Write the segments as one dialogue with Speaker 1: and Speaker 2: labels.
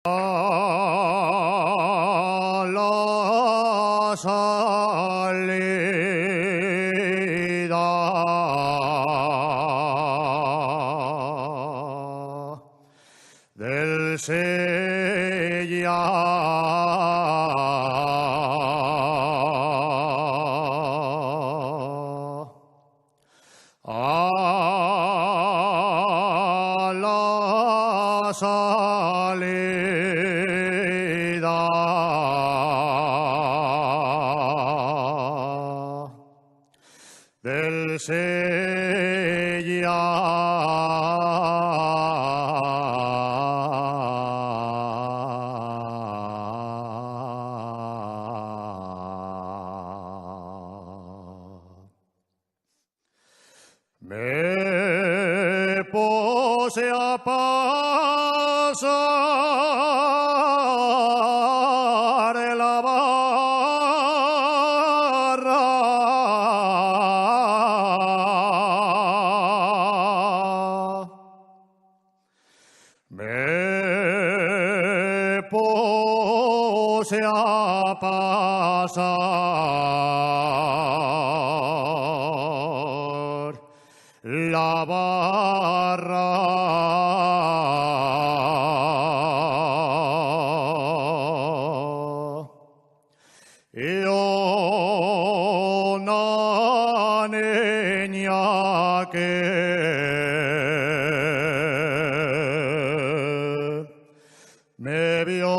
Speaker 1: A la salida del Sella, a la salida del me pose a pasar la barra. Me pose a pasar la barra. Yo, una niña que me vio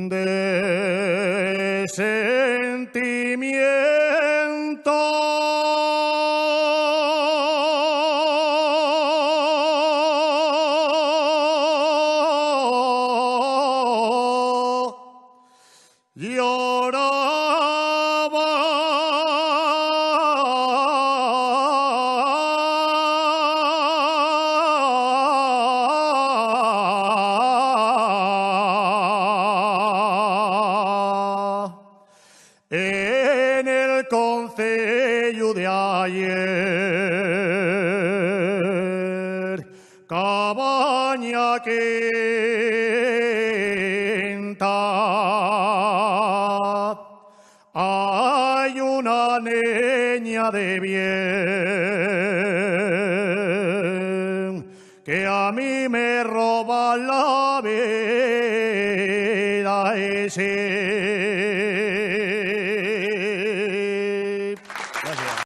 Speaker 1: de sentimiento lloraba en el concello de ayer, cabaña quinta, hay una niña de bien que a mí me roba la vida ese.